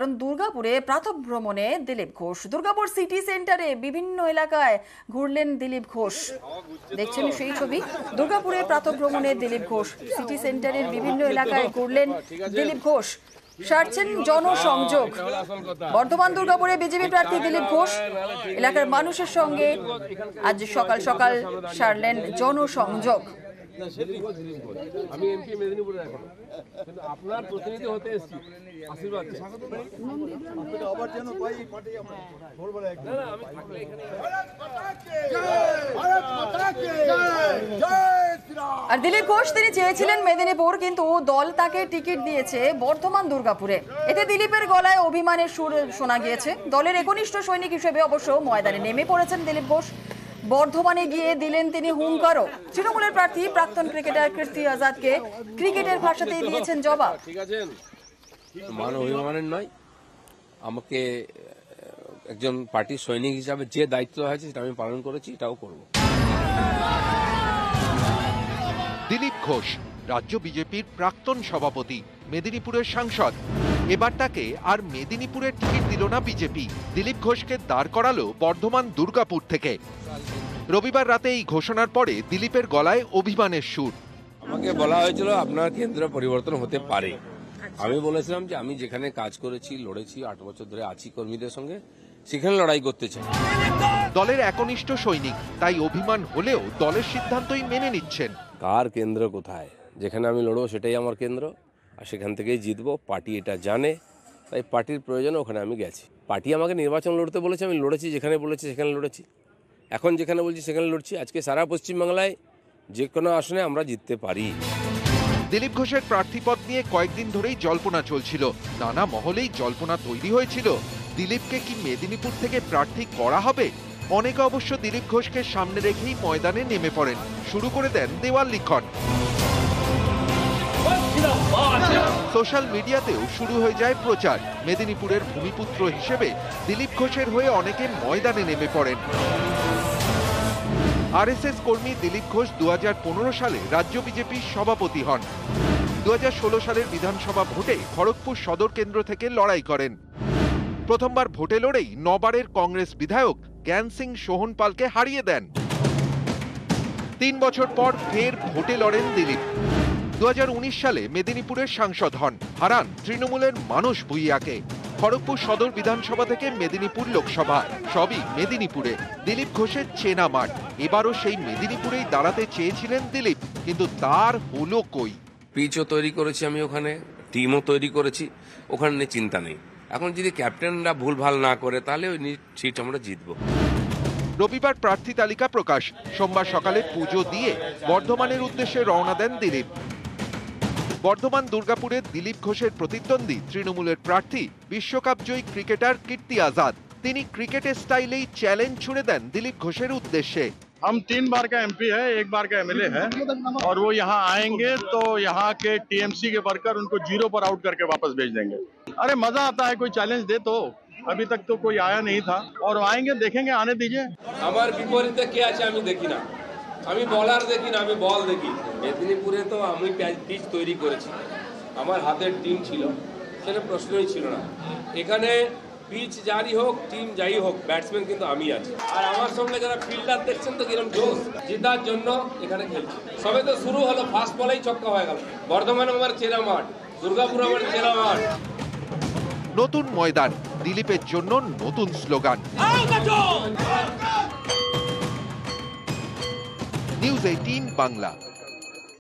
কারণ দুর্গাপুরে প্রাতঃভ্রমণে দিলীপ ঘোষ। দুর্গাপুর সিটি সেন্টারে বিভিন্ন এলাকায় ঘুরলেন দিলীপ ঘোষ। দেখছেন সেই ছবি। দুর্গাপুরে প্রাতঃভ্রমণে দিলীপ ঘোষ। সিটি সেন্টারের বিভিন্ন এলাকায় ঘুরলেন দিলীপ ঘোষ। সারছেন জনসংযোগ। বর্ধমান দুর্গাপুরে বিজেপি প্রার্থী দিলীপ ঘোষ এলাকার মানুষের সঙ্গে আজ সকাল সকাল সারলেন জনসংযোগ। আমি এমপি মেদিনীপুরে এখন, কিন্তু আপনার প্রতিনিধি হতে এসেছি। আশীর্বাদ আর দিলীপ ঘোষ তিনি চেয়েছিলেন মেদিনীপুর, কিন্তু দল তাকে টিকিট দিয়েছে বর্ধমান দুর্গাপুরে। এতে দিলীপের গলায় অভিমানের সুর শোনা গিয়েছে। দলের একনিষ্ঠ সৈনিক হিসেবে অবশ্য ময়দানে নেমে পড়েছেন দিলীপ ঘোষ। বর্ধমানে গিয়ে দিলেন তিনি হুঙ্কারও। তৃণমূলের প্রার্থী প্রাক্তন ক্রিকেটার কীর্তি আজাদকে ক্রিকেটের ভাষাতেই দিয়েছেন জবাব। ঠিক আছেন, মান অভিমানের নয়, আমাকে একজন পার্টির সৈনিক হিসাবে যে দায়িত্ব আছে সেটা আমি পালন করেছি, এটাও করব। দিলীপ ঘোষ রাজ্য বিজেপির প্রাক্তন সভাপতি, মেদিনীপুরের সাংসদ। এবার তাকে আর মেদিনীপুরের টিকিট দিল না বিজেপি। দিলীপ ঘোষকে দাঁড় করালো বর্ধমান দুর্গাপুর থেকে। রবিবার রাতে এই ঘোষণার পরে দিলীপের গলায় অভিমানের সুর। আমাকে বলা হয়েছিল আপনার কেন্দ্র পরিবর্তন হতে পারে। আমি বলেছিলাম যে আমি যেখানে কাজ করেছি, লড়েছি, 8 বছর ধরে আছি কর্মীদের সঙ্গে, সেখানে লড়াই করতে চাই। দলের একনিষ্ঠ সৈনিক, তাই অভিমান হলেও দলের সিদ্ধান্তই মেনে নিচ্ছেন। কার কেন্দ্র কোথায়, যেখানে আমি লড়বো সেটাই আমার কেন্দ্র, আর সেখান থেকেই জিতবো। পার্টি এটা জানে, তাই পার্টির প্রয়োজনে ওখানে আমি গেছি। পার্টি আমাকে নির্বাচন লড়তে বলেছে, আমি লড়েছি, যেখানে বলেছি সেখানে লড়েছি। এখন যেখানে বলছি সেখানে লড়ছি। আজকে সারা পশ্চিমবাংলায় যে কোনো আসনে আমরা জিততে পারি। দিলীপ ঘোষের প্রার্থীপদ নিয়ে কয়েকদিন ধরেই জল্পনা চলছিল। নানা মহলেই জল্পনা তৈরি হয়েছিল, দিলীপকে কি মেদিনীপুর থেকে প্রার্থী করা হবে। অনেকে অবশ্য দিলীপ ঘোষকে সামনে রেখেই ময়দানে নেমে পড়েন, শুরু করে দেন দেওয়াল লিখন। সোশ্যাল মিডিয়াতেও শুরু হয়ে যায় প্রচার। মেদিনীপুরের ভূমিপুত্র হিসেবে দিলীপ ঘোষের হয়ে অনেকে ময়দানে নেমে পড়েন। আরএসএস কর্মী দিলীপ ঘোষ 2015 সালে রাজ্য বিজেপির সভাপতি হন। 2016 সালের বিধানসভা ভোটে খড়গপুর সদর কেন্দ্র থেকে লড়াই করেন। প্রথমবার ভোটে লড়েই নবারের কংগ্রেস বিধায়ক জ্ঞান সিং সোহনপালকে হারিয়ে দেন। 3 বছর পর ফের ভোটে লড়েন দিলীপ। 2019 সালে মেদিনীপুরের সাংসদ হন, হারান তৃণমূলের মানস ভূঁইয়াকে। খড়গপুর সদর বিধানসভা থেকে মেদিনীপুর লোকসভা, সবই মেদিনীপুরে। দিলীপ ঘোষের চেনা মাঠ। এবারও সেই মেদিনীপুরেই দাঁড়াতে চেয়েছিলেন দিলীপ, কিন্তু তার হলো কই। পিচও তৈরি করেছি আমি, ওখানে টিমও তৈরি করেছি, ওখানে নিয়ে চিন্তা নেই। এখন যদি ক্যাপ্টেনরা ভুলভাল না করে তাহলে ওই সিট আমরা জিতবো। রবিবার প্রার্থী তালিকা প্রকাশ। সোমবার সকালে পুজো দিয়ে বর্ধমানের উদ্দেশ্যে রওনা দেন দিলীপ। বর্ধমান দুর্গাপুরে দিলীপ ঘোষের প্রতিদ্বন্দ্বী তৃণমূলের প্রার্থী বিশ্বকাপ জয়ী ক্রিকেটার কীর্তি আজাদ। তিনি ক্রিকেটের স্টাইলেই চ্যালেঞ্জ ছুড়ে দেন দিলীপ ঘোষের উদ্দেশ্যে। हम 3 बार का एमपी है, 1 बार का एमएलए है, और वो यहाँ आएंगे तो यहाँ के टीएमसी के वर्कर उनको 0 पर आउट करके वापस भेज देंगे। अरे मजा आता है, कोई चैलेंज दे तो। अभी तक तो कोई आया नहीं था, और आएंगे, देखेंगे, आने दीजिए। আমার বিপরীতে কে আছে আমি দেখি না, আমি বলার দেখি না, আমি বল দেখি। মেদিনীপুরে তো আমি পিচ তৈরি করেছি, আমার হাতের টিম ছিল, সেটা প্রশ্নই ছিল না। এখানে পিচ জারি হোক, টিম যাই হোক, ব্যাটসম্যান কিন্তু আমি আছি। আর আমার সঙ্গে যারা ফিল্ডার দেখছেন তো কিরম জোশ, জেতার জন্য এখানে খেলছি। সবে তো শুরু হলো, ফার্স্ট বলেই ছক্কা হয়ে গেল। বর্ধমান আমার চেনা মাঠ, দুর্গাপুর আমার চেনা মাঠ। নতুন ময়দান, দিলীপের জন্য নতুন স্লোগান। নিউজ 18 বাংলা।